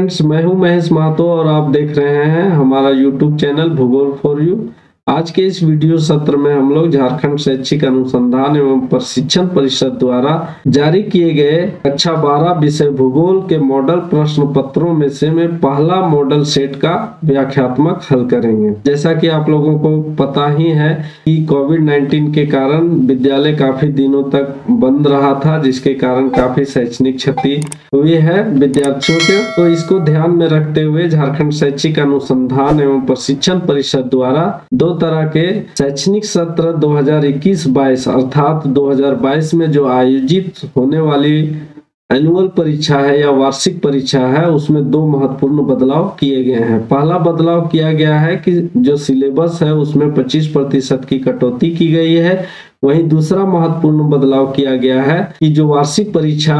Friends, मैं हूं महेश महतो और आप देख रहे हैं हमारा यूट्यूब चैनल भूगोल फॉर यू। आज के इस वीडियो सत्र में हम लोग झारखंड शैक्षिक अनुसंधान एवं प्रशिक्षण परिषद द्वारा जारी किए गए कक्षा 12 विषय भूगोल के मॉडल प्रश्न पत्रों में से मैं पहला मॉडल सेट का व्याख्यात्मक हल करेंगे। जैसा कि आप लोगों को पता ही है कि कोविड-19 के कारण विद्यालय काफी दिनों तक बंद रहा था, जिसके कारण काफी शैक्षणिक क्षति हुई है विद्यार्थियों के। तो इसको ध्यान में रखते हुए झारखंड शैक्षिक अनुसंधान एवं प्रशिक्षण परिषद द्वारा दो तरह के शैक्षणिक सत्र 2021-22 अर्थात 2022 में जो आयोजित होने वाली एनुअल परीक्षा है या वार्षिक परीक्षा है, उसमें दो महत्वपूर्ण बदलाव किए गए हैं। पहला बदलाव किया गया है कि जो सिलेबस है उसमें 25% की कटौती की गई है। वहीं दूसरा महत्वपूर्ण बदलाव किया गया है कि जो वार्षिक परीक्षा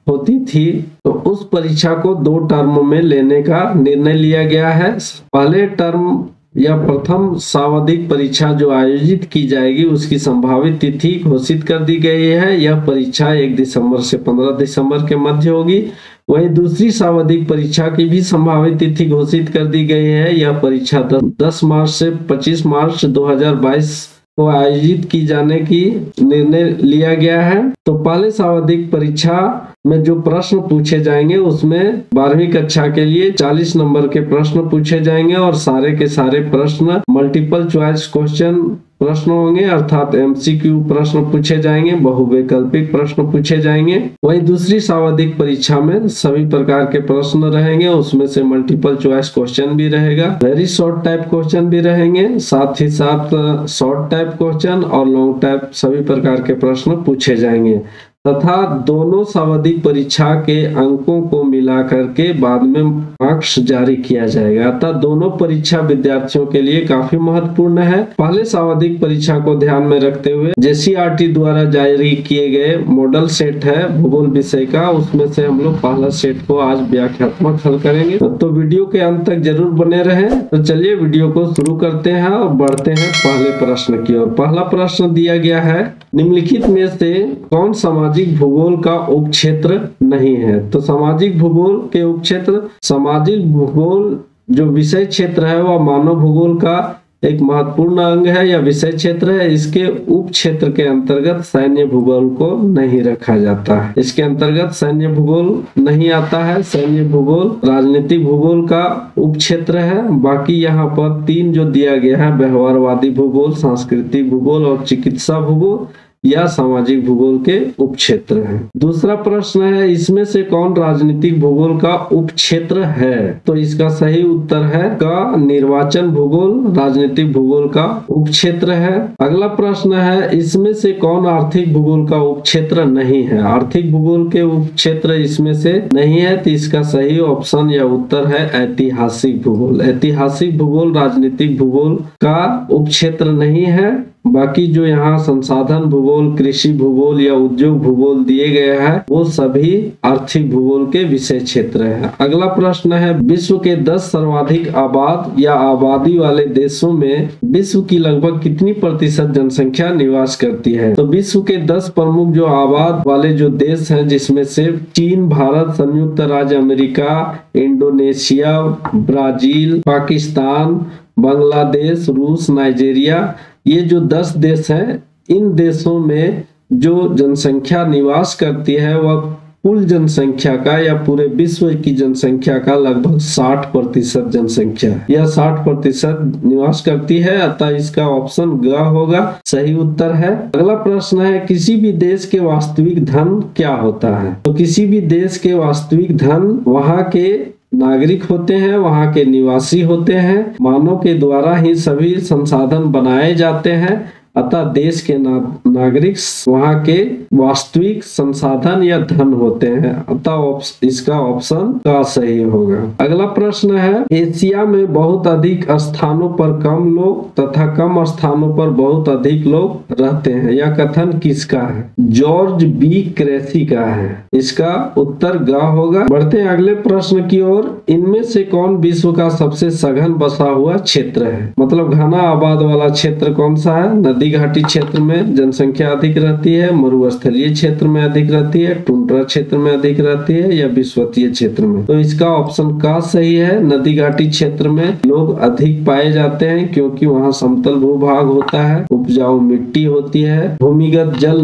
होती थी तो उस परीक्षा को 2 टर्म में लेने का निर्णय लिया गया है। पहले टर्म या प्रथम सावधिक परीक्षा जो आयोजित की जाएगी उसकी संभावित तिथि घोषित कर दी गई है। यह परीक्षा 1 दिसंबर से 15 दिसंबर के मध्य होगी। वहीं दूसरी सावधिक परीक्षा की भी संभावित तिथि घोषित कर दी गई है। यह परीक्षा 10 मार्च से 25 मार्च 2022 को आयोजित की जाने की निर्णय लिया गया है। तो पहले सावधिक परीक्षा में जो प्रश्न पूछे जाएंगे उसमें 12वीं कक्षा के लिए 40 नंबर के प्रश्न पूछे जाएंगे और सारे के सारे प्रश्न मल्टीपल चॉइस क्वेश्चन प्रश्न होंगे, अर्थात एमसीक्यू प्रश्न पूछे जाएंगे, बहुवैकल्पिक प्रश्न पूछे जाएंगे। वहीं दूसरी सावधिक परीक्षा में सभी प्रकार के प्रश्न रहेंगे, उसमें से मल्टीपल चॉइस क्वेश्चन भी रहेगा, वेरी शॉर्ट टाइप क्वेश्चन भी रहेंगे, साथ ही साथ शॉर्ट टाइप क्वेश्चन और लॉन्ग टाइप सभी प्रकार के प्रश्न पूछे जाएंगे तथा दोनों सावधिक परीक्षा के अंकों को मिलाकर के बाद में मार्क्स जारी किया जाएगा। अतः दोनों परीक्षा विद्यार्थियों के लिए काफी महत्वपूर्ण है। पहले सावधिक परीक्षा को ध्यान में रखते हुए जेसीईआरटी द्वारा जारी किए गए मॉडल सेट है भूगोल विषय का, उसमें से हम लोग पहला सेट को आज व्याख्यात्मक हल करेंगे। तो वीडियो के अंत तक जरूर बने रहें। तो चलिए वीडियो को शुरू करते हैं और बढ़ते हैं पहले प्रश्न की ओर। पहला प्रश्न दिया गया है, निम्नलिखित में से कौन सामाजिक भूगोल का उपक्षेत्र नहीं है? तो सामाजिक भूगोल के उपक्षेत्र, सामाजिक भूगोल जो विषय क्षेत्र है वह मानव भूगोल का एक महत्वपूर्ण अंग है या विषय क्षेत्र है। इसके उप क्षेत्र के अंतर्गत सैन्य भूगोल को नहीं रखा जाता है। इसके अंतर्गत सैन्य भूगोल नहीं आता है। सैन्य भूगोल राजनीतिक भूगोल का उप क्षेत्र है। बाकी यहाँ पर 3 जो दिया गया है, व्यवहारवादी भूगोल, सांस्कृतिक भूगोल और चिकित्सा भूगोल या सामाजिक भूगोल के उपक्षेत्र हैं। दूसरा प्रश्न है, इसमें से कौन राजनीतिक भूगोल का उपक्षेत्र है? तो इसका सही उत्तर है का निर्वाचन भूगोल राजनीतिक भूगोल का उपक्षेत्र है। अगला प्रश्न है, इसमें से कौन आर्थिक भूगोल का उपक्षेत्र नहीं है? आर्थिक भूगोल के उपक्षेत्र इसमें से नहीं है, तो इसका सही ऑप्शन या उत्तर है ऐतिहासिक भूगोल। ऐतिहासिक भूगोल राजनीतिक भूगोल का उपक्षेत्र नहीं है। बाकी जो यहाँ संसाधन भूगोल, कृषि भूगोल या उद्योग भूगोल दिए गए हैं वो सभी आर्थिक भूगोल के विषय क्षेत्र है। अगला प्रश्न है, विश्व के 10 सर्वाधिक आबाद या आबादी वाले देशों में विश्व की लगभग कितनी प्रतिशत जनसंख्या निवास करती है? तो विश्व के 10 प्रमुख जो आबाद वाले जो देश हैं, जिसमें से चीन, भारत, संयुक्त राज्य America, Indonesia, Brazil, Pakistan, Bangladesh, रूस, नाइजीरिया, ये जो 10 देश हैं, इन देशों में जो जनसंख्या निवास करती है वह कुल जनसंख्या का या पूरे विश्व की जनसंख्या का लगभग 60% जनसंख्या या 60% निवास करती है। अतः इसका ऑप्शन ग होगा, सही उत्तर है। अगला प्रश्न है, किसी भी देश के वास्तविक धन क्या होता है? तो किसी भी देश के वास्तविक धन वहां के नागरिक होते हैं, वहां के निवासी होते हैं। मानव के द्वारा ही सभी संसाधन बनाए जाते हैं। अतः देश के नागरिक वहां के वास्तविक संसाधन या धन होते हैं। अतः इसका ऑप्शन का सही होगा। अगला प्रश्न है, एशिया में बहुत अधिक स्थानों पर कम लोग तथा कम स्थानों पर बहुत अधिक लोग रहते हैं। यह कथन किसका है? जॉर्ज बी क्रेसी का है। इसका उत्तर ग होगा। बढ़ते हैं अगले प्रश्न की ओर। इनमें से कौन विश्व का सबसे सघन बसा हुआ क्षेत्र है? मतलब घना आबाद वाला क्षेत्र कौन सा है? नदी नदी घाटी क्षेत्र में जनसंख्या अधिक रहती है, मरुस्थलीय क्षेत्र में अधिक रहती है, टुंड्रा क्षेत्र में अधिक रहती है या विषुवतीय क्षेत्र में? तो इसका ऑप्शन का सही है। नदी घाटी क्षेत्र में लोग अधिक पाए जाते हैं क्योंकि वहाँ समतल भूभाग होता है, उपजाऊ मिट्टी होती है, भूमिगत जल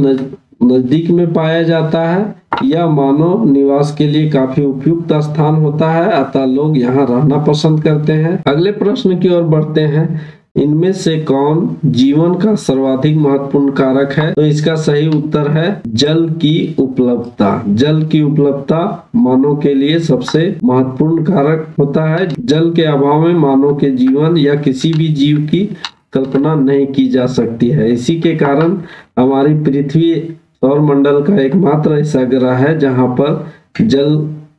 नजदीक में पाया जाता है या मानव निवास के लिए काफी उपयुक्त स्थान होता है, अतः लोग यहाँ रहना पसंद करते हैं। अगले प्रश्न की ओर बढ़ते हैं। इनमें से कौन जीवन का सर्वाधिक महत्वपूर्ण कारक है? तो इसका सही उत्तर है जल की उपलब्धता। जल की उपलब्धता मानव के लिए सबसे महत्वपूर्ण कारक होता है। जल के अभाव में मानव के जीवन या किसी भी जीव की कल्पना नहीं की जा सकती है। इसी के कारण हमारी पृथ्वी सौर मंडल का एकमात्र ऐसा ग्रह है जहाँ पर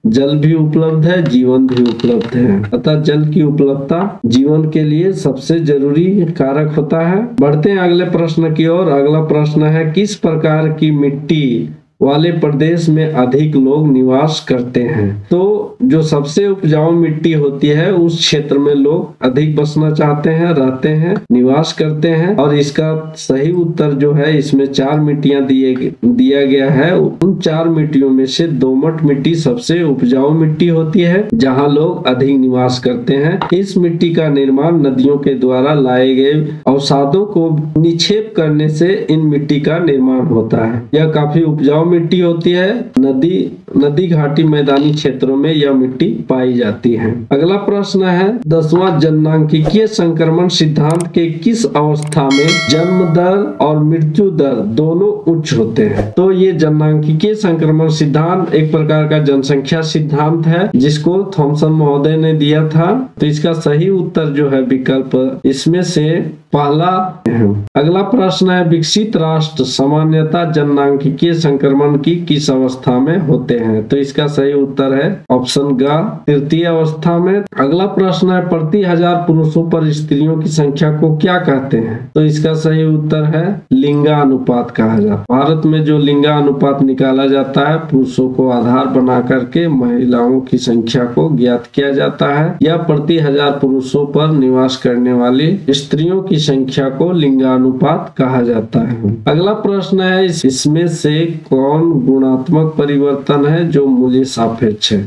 जल भी उपलब्ध है, जीवन भी उपलब्ध है। अतः जल की उपलब्धता जीवन के लिए सबसे जरूरी कारक होता है। बढ़ते हैं अगले प्रश्न की ओर। अगला प्रश्न है, किस प्रकार की मिट्टी वाले प्रदेश में अधिक लोग निवास करते हैं? तो जो सबसे उपजाऊ मिट्टी होती है उस क्षेत्र में लोग अधिक बसना चाहते हैं, रहते हैं, निवास करते हैं। और इसका सही उत्तर जो है, इसमें 4 मिट्टियां दिया गया है। उन 4 मिट्टियों में से दोमट मिट्टी सबसे उपजाऊ मिट्टी होती है जहां लोग अधिक निवास करते हैं। इस मिट्टी का निर्माण नदियों के द्वारा लाए गए अवसादों को निक्षेप करने से इन मिट्टी का निर्माण होता है। यह काफी उपजाऊ मिट्टी होती है। नदी घाटी मैदानी क्षेत्रों में यह मिट्टी पाई जाती है। अगला प्रश्न है, 10वां जननांकिकीय संक्रमण सिद्धांत के किस अवस्था में जन्म दर और मृत्यु दर दोनों उच्च होते हैं? तो ये जननांकिकीय संक्रमण सिद्धांत एक प्रकार का जनसंख्या सिद्धांत है जिसको थॉमसन महोदय ने दिया था। तो इसका सही उत्तर जो है विकल्प इसमें से पहला है। अगला प्रश्न है, विकसित राष्ट्र सामान्यतः जननांकिकीय संक्रमण की किस अवस्था में होते हैं? तो इसका सही उत्तर है ऑप्शन ग, तृतीय अवस्था में। अगला प्रश्न है, प्रति 1000 पुरुषों पर स्त्रियों की संख्या को क्या कहते हैं? तो इसका सही उत्तर है लिंगानुपात कहा जाता है। भारत में जो लिंगानुपात निकाला जाता है, पुरुषों को आधार बना करके महिलाओं की संख्या को ज्ञात किया जाता है। यह प्रति 1000 पुरुषों पर निवास करने वाली स्त्रियों की संख्या को लिंगानुपात कहा जाता है। अगला प्रश्न है, इसमें से कौन गुणात्मक परिवर्तन है जो मूल्य सापेक्ष है?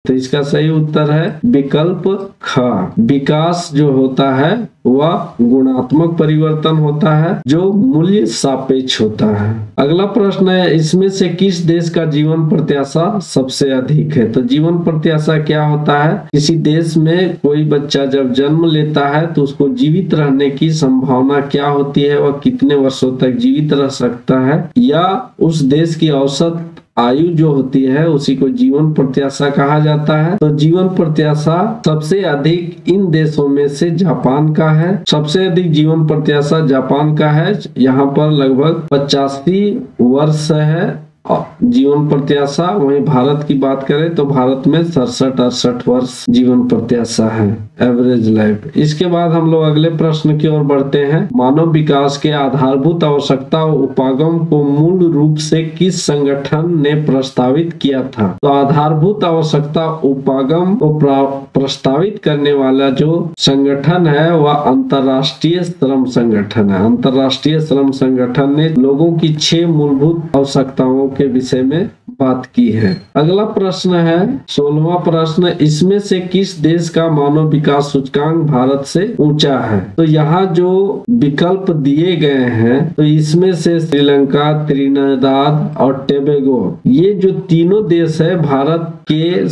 तो इसका सही उत्तर है विकल्प ख। विकास जो होता है वह गुणात्मक परिवर्तन होता है जो मूल्य सापेक्ष होता है। अगला प्रश्न है, इसमें से किस देश का जीवन प्रत्याशा सबसे अधिक है? तो जीवन प्रत्याशा क्या होता है? किसी देश में कोई बच्चा जब जन्म लेता है तो उसको जीवित रहने की संभावना क्या होती है, वह कितने वर्षों तक जीवित रह सकता है, या उस देश की औसत आयु जो होती है उसी को जीवन प्रत्याशा कहा जाता है। तो जीवन प्रत्याशा सबसे अधिक इन देशों में से जापान का है। सबसे अधिक जीवन प्रत्याशा जापान का है, यहाँ पर लगभग 85 वर्ष है जीवन प्रत्याशा। वहीं भारत की बात करें तो भारत में 67-68 वर्ष जीवन प्रत्याशा है, एवरेज लाइफ। इसके बाद हम लोग अगले प्रश्न की ओर बढ़ते हैं। मानव विकास के आधारभूत आवश्यकता उपागम को मूल रूप से किस संगठन ने प्रस्तावित किया था? तो आधारभूत आवश्यकता उपागम को प्रस्तावित करने वाला जो संगठन है वह अंतर्राष्ट्रीय श्रम संगठन है। अंतर्राष्ट्रीय श्रम संगठन ने लोगों की 6 मूलभूत आवश्यकताओं के विषय में बात की है। अगला प्रश्न है 16वां प्रश्न, इसमें से किस देश का मानव विकास सूचकांक भारत से ऊंचा है? तो यहाँ जो विकल्प दिए गए हैं तो इसमें से श्रीलंका, त्रिनिदाद और टोबैगो, ये जो तीनों देश है भारत के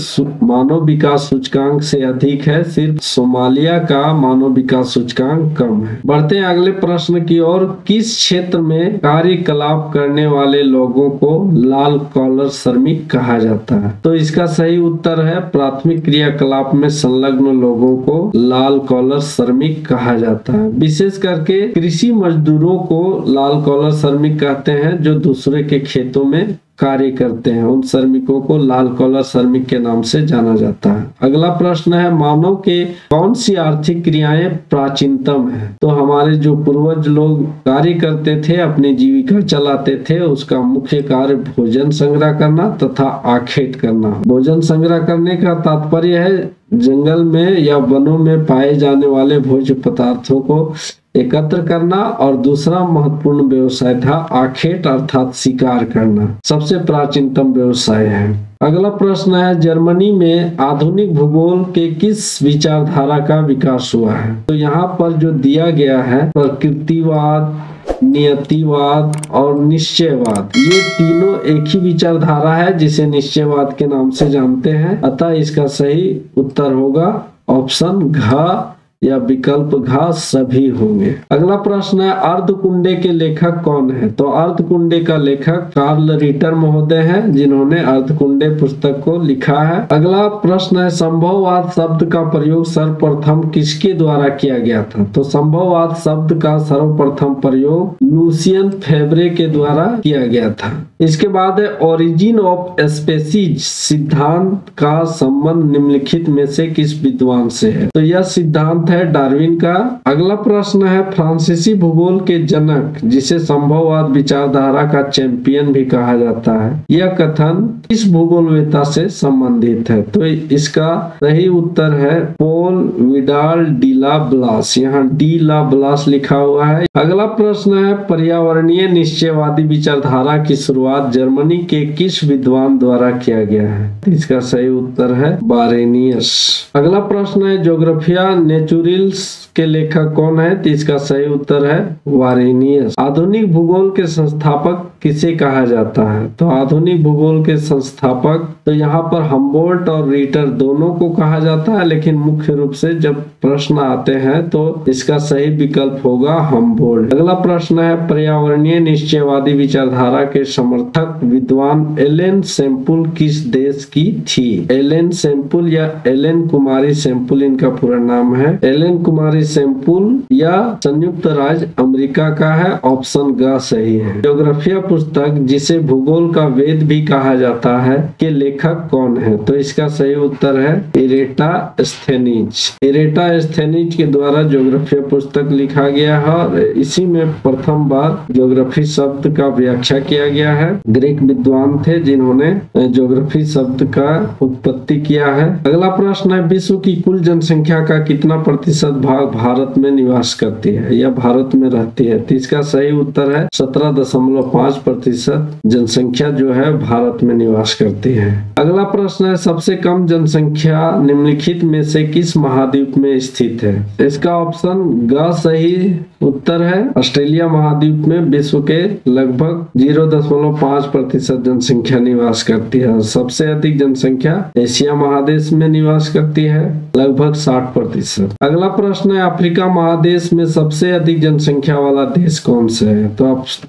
मानव विकास सूचकांक से अधिक है। सिर्फ सोमालिया का मानव विकास सूचकांक कम है। बढ़ते हैं अगले प्रश्न की ओर। किस क्षेत्र में कार्यकलाप करने वाले लोगों को लाल कॉलर श्रमिक कहा जाता है? तो इसका सही उत्तर है प्राथमिक क्रियाकलाप में संलग्न लोगों को लाल कॉलर श्रमिक कहा जाता है। विशेष करके कृषि मजदूरों को लाल कॉलर श्रमिक कहते हैं जो दूसरे के खेतों में कार्य करते हैं। उन श्रमिकों को लाल कॉलर श्रमिक के नाम से जाना जाता है। अगला प्रश्न है, मानव के कौन सी आर्थिक क्रियाएं प्राचीनतम है? तो हमारे जो पूर्वज लोग कार्य करते थे, अपनी जीविका चलाते थे, उसका मुख्य कार्य भोजन संग्रह करना तथा आखेट करना। भोजन संग्रह करने का तात्पर्य है जंगल में या वनों में पाए जाने वाले भोज्य पदार्थों को एकत्र करना, और दूसरा महत्वपूर्ण व्यवसाय था आखेट अर्थात शिकार करना। सबसे प्राचीनतम व्यवसाय है। अगला प्रश्न है, जर्मनी में आधुनिक भूगोल के किस विचारधारा का विकास हुआ है? तो यहाँ पर जो दिया गया है, प्रकृतिवाद, नियतिवाद और निश्चयवाद, ये तीनों एक ही विचारधारा है जिसे निश्चयवाद के नाम से जानते हैं। अतः इसका सही उत्तर होगा ऑप्शन घ या विकल्प घ सभी होंगे। अगला प्रश्न है, अर्धकुंडे के लेखक कौन है? तो अर्धकुंडे का लेखक कार्ल रिटर महोदय हैं, जिन्होंने अर्धकुंडे पुस्तक को लिखा है। अगला प्रश्न है, संभववाद शब्द का प्रयोग सर्वप्रथम किसके द्वारा किया गया था? तो संभववाद शब्द का सर्वप्रथम प्रयोग लूसियन फेब्रे के द्वारा किया गया था। इसके बाद है, ओरिजिन ऑफ स्पेसीज सिद्धांत का संबंध निम्नलिखित में से किस विद्वान से है? तो यह सिद्धांत है डार्विन का। अगला प्रश्न है, फ्रांसीसी भूगोल के जनक, जिसे संभववाद विचारधारा का चैंपियन भी कहा जाता है, यह कथन किस भूगोलवेत्ता से संबंधित है? तो इसका सही उत्तर है पोल विडाल डी ला ब्लास। यहाँ डी ला ब्लास लिखा हुआ है। अगला प्रश्न है, पर्यावरणीय निश्चयवादी विचारधारा की शुरुआत जर्मनी के किस विद्वान द्वारा किया गया है? इसका सही उत्तर है बारेनियस। अगला प्रश्न है, ज्योग्राफिया नेचुरल्स के लेखक कौन है? तो इसका सही उत्तर है वारेनियस। आधुनिक भूगोल के संस्थापक किसे कहा जाता है? तो आधुनिक भूगोल के संस्थापक, तो यहाँ पर हम्बोल्ट और रीटर दोनों को कहा जाता है, लेकिन मुख्य रूप से जब प्रश्न आते हैं तो इसका सही विकल्प होगा हम्बोल्ट। अगला प्रश्न है, पर्यावरणीय निश्चयवादी विचारधारा के समर्थक विद्वान एलेन सेम्पुल किस देश की थी? एलेन सेम्पुल या एलेन कुमारी सेम्पुल इनका पूरा नाम है। एलेन कुमारी सेम्पुल या संयुक्त राज्य अमेरिका का है। ऑप्शन ग सही है। ज्योग्राफिया पुस्तक, जिसे भूगोल का वेद भी कहा जाता है, के लेखक कौन है? तो इसका सही उत्तर है इरेटा स्थेनिज। इरेटा स्थेनिज के द्वारा ज्योग्राफिया पुस्तक लिखा गया है और इसी में प्रथम बार ज्योग्राफी शब्द का व्याख्या किया गया है। ग्रीक विद्वान थे जिन्होंने ज्योग्राफी शब्द का उत्पत्ति किया है। अगला प्रश्न है, विश्व की कुल जनसंख्या का कितना प्रतिशत भाग भारत में निवास करती है या भारत में रहती है? तो इसका सही उत्तर है 17.5% जनसंख्या जो है भारत में निवास करती है। अगला प्रश्न है, सबसे कम जनसंख्या निम्नलिखित में से किस महाद्वीप में स्थित है? इसका ऑप्शन ग सही उत्तर है। ऑस्ट्रेलिया महाद्वीप में विश्व के लगभग 0.5% जनसंख्या निवास करती है। सबसे अधिक जनसंख्या एशिया महादेश में निवास करती है, लगभग 60%। अगला प्रश्न है, अफ्रीका महादेश में सबसे अधिक जनसंख्या वाला देश कौन सा है? तो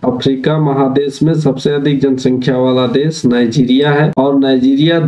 अफ्रीका महादेश में सबसे अधिक जनसंख्या वाला देश नाइजीरिया है और नाइजीरिया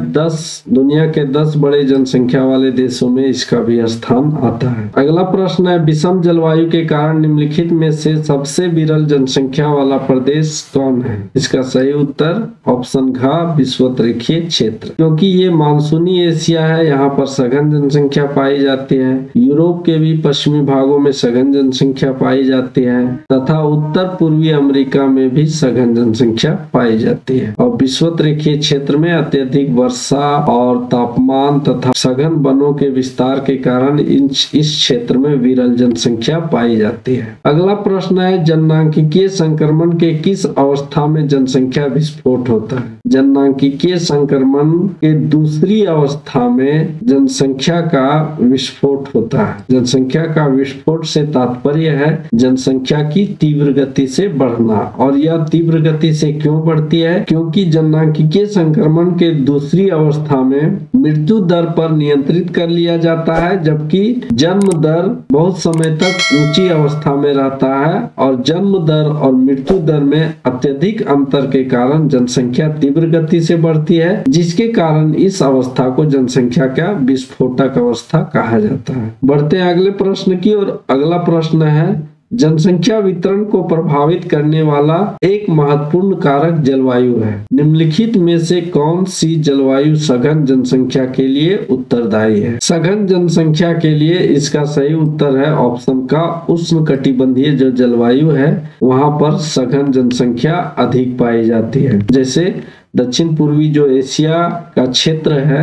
दुनिया के 10 बड़े जनसंख्या वाले देशों में इसका भी स्थान आता है। अगला प्रश्न है, विषम जलवायु के कारण निम्नलिखित में से सबसे विरल जनसंख्या वाला प्रदेश कौन है? इसका सही उत्तर ऑप्शन घ विषुवतरेखीय क्षेत्र, क्योंकि ये मानसूनी एशिया है, यहाँ पर सघन जनसंख्या पाई जाती है। यूरोप के भी पश्चिमी भागों में सघन जनसंख्या पाई जाती है तथा उत्तर पूर्वी अमेरिका में भी सघन जनसंख्या पाई जाती है। और विषुवतरेखीय क्षेत्र में अत्यधिक वर्षा और तापमान तथा सघन वनों के विस्तार के कारण इस क्षेत्र में विरल जनसंख्या पाई जाती है। अगला प्रश्न है, जननांकिकीय संक्रमण के किस अवस्था में जनसंख्या विस्फोट होता है? जननांकिकीय संक्रमण के दूसरी अवस्था में जनसंख्या का विस्फोट होता है। जनसंख्या का विस्फोट से तात्पर्य है जनसंख्या की तीव्र गति से बढ़ना। और यह तीव्र गति से क्यों बढ़ती है? क्योंकि जननांकिकीय संक्रमण के दूसरी अवस्था में मृत्यु दर पर नियंत्रित कर लिया जाता है, जबकि जन्म दर बहुत समय तक ऊंची अवस्था में रहता है और जन्म दर और मृत्यु दर में अत्यधिक अंतर के कारण जनसंख्या तीव्र गति से बढ़ती है, जिसके कारण इस अवस्था को जनसंख्या का विस्फोटक अवस्था कहा जाता है। बढ़ते हैं अगले प्रश्न की ओर। अगला प्रश्न है, जनसंख्या वितरण को प्रभावित करने वाला एक महत्वपूर्ण कारक जलवायु है। निम्नलिखित में से कौन सी जलवायु सघन जनसंख्या के लिए उत्तरदायी है? सघन जनसंख्या के लिए इसका सही उत्तर है ऑप्शन का उष्णकटिबंधीय जो जलवायु है वहां पर सघन जनसंख्या अधिक पाई जाती है। जैसे दक्षिण पूर्वी जो एशिया का क्षेत्र है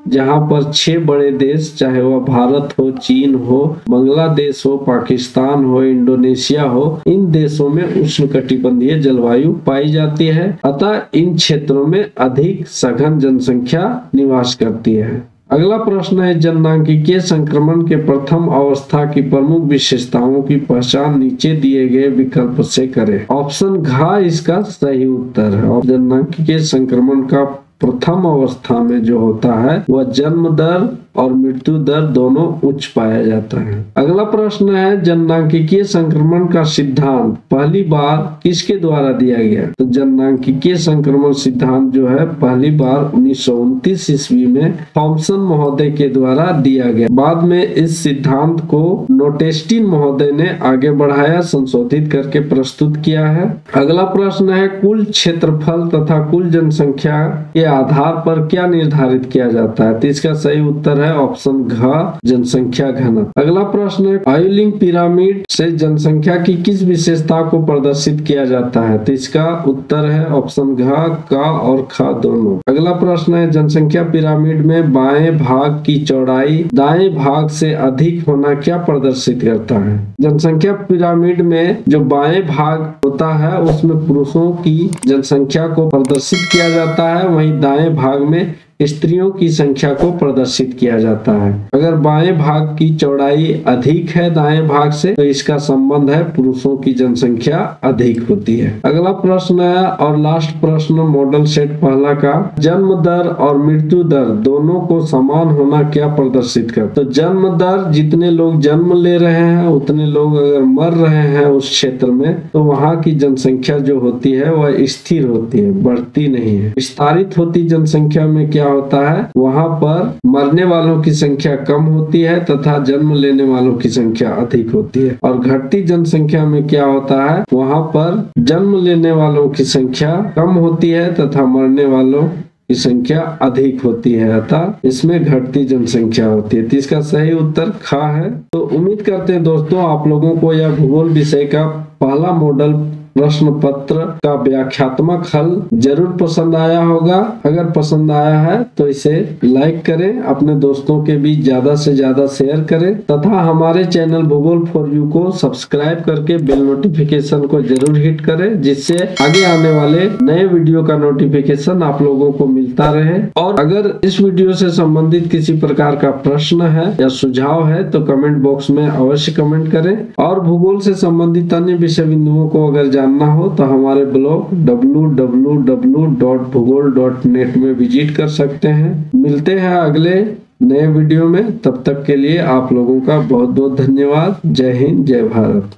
जहां पर 6 बड़े देश, चाहे वह भारत हो, चीन हो, बांग्लादेश हो, पाकिस्तान हो, इंडोनेशिया हो, इन देशों में उष्णकटिबंधीय जलवायु पाई जाती है। अतः इन क्षेत्रों में अधिक सघन जनसंख्या निवास करती है। अगला प्रश्न है, जननांकिकीय संक्रमण के प्रथम अवस्था की प्रमुख विशेषताओं की पहचान नीचे दिए गए विकल्प से करें। ऑप्शन घ इसका सही उत्तर है। और जननांकिकीय संक्रमण का प्रथम अवस्था में जो होता है वह जन्म दर और मृत्यु दर दोनों उच्च पाया जाता है। अगला प्रश्न है, जननांकिकीय संक्रमण का सिद्धांत पहली बार किसके द्वारा दिया गया? तो जननांकिकीय संक्रमण सिद्धांत जो है पहली बार 1929 ईस्वी में थॉमसन महोदय के द्वारा दिया गया। बाद में इस सिद्धांत को नोटेस्टिन महोदय ने आगे बढ़ाया, संशोधित करके प्रस्तुत किया है। अगला प्रश्न है, कुल क्षेत्रफल तथा कुल जनसंख्या के आधार पर क्या निर्धारित किया जाता है? तो इसका सही उत्तर है ऑप्शन घ, जनसंख्या घनत्व। अगला प्रश्न है, आयुलिंग पिरामिड से जनसंख्या की किस विशेषता को प्रदर्शित किया जाता है? तो इसका उत्तर है ऑप्शन घ, क और ख दोनों। अगला प्रश्न है, जनसंख्या पिरामिड में बाएं भाग की चौड़ाई दाएं भाग से अधिक होना क्या प्रदर्शित करता है? जनसंख्या पिरामिड में जो बाएं भाग होता है उसमें पुरुषों की जनसंख्या को प्रदर्शित किया जाता है, वहीं दाएं भाग में स्त्रियों की संख्या को प्रदर्शित किया जाता है। अगर बाएं भाग की चौड़ाई अधिक है दाएं भाग से तो इसका संबंध है पुरुषों की जनसंख्या अधिक होती है। अगला प्रश्न है और लास्ट प्रश्न मॉडल सेट पहला का, जन्म दर और मृत्यु दर दोनों को समान होना क्या प्रदर्शित कर? तो जन्म दर, जितने लोग जन्म ले रहे हैं उतने लोग अगर मर रहे हैं उस क्षेत्र में, तो वहाँ की जनसंख्या जो होती है वह स्थिर होती है, बढ़ती नहीं है। विस्तारित होती जनसंख्या में क्या होता है, वहां पर मरने वालों की संख्या कम होती है तथा जन्म लेने वालों की संख्या अधिक होती है। और घटती जनसंख्या में क्या होता है, वहां पर जन्म लेने वालों की संख्या कम होती है तथा मरने वालों की संख्या अधिक होती है, अतः इसमें घटती जनसंख्या होती है। तो इसका सही उत्तर ख है। तो उम्मीद करते हैं दोस्तों आप लोगों को यह भूगोल विषय का पहला मॉडल प्रश्न पत्र का व्याख्यात्मक हल जरूर पसंद आया होगा। अगर पसंद आया है तो इसे लाइक करें, अपने दोस्तों के बीच ज्यादा से ज्यादा शेयर करें तथा हमारे चैनल भूगोल फॉर यू को सब्सक्राइब करके बेल नोटिफिकेशन को जरूर हिट करें, जिससे आगे आने वाले नए वीडियो का नोटिफिकेशन आप लोगों को मिलता रहे। और अगर इस वीडियो से संबंधित किसी प्रकार का प्रश्न है या सुझाव है तो कमेंट बॉक्स में अवश्य कमेंट करें। और भूगोल से संबंधित अन्य विषय बिंदुओं को अगर जानना हो तो हमारे ब्लॉग www.bhugol.net में विजिट कर सकते हैं। मिलते हैं अगले नए वीडियो में, तब तक के लिए आप लोगों का बहुत बहुत धन्यवाद। जय हिंद, जय भारत।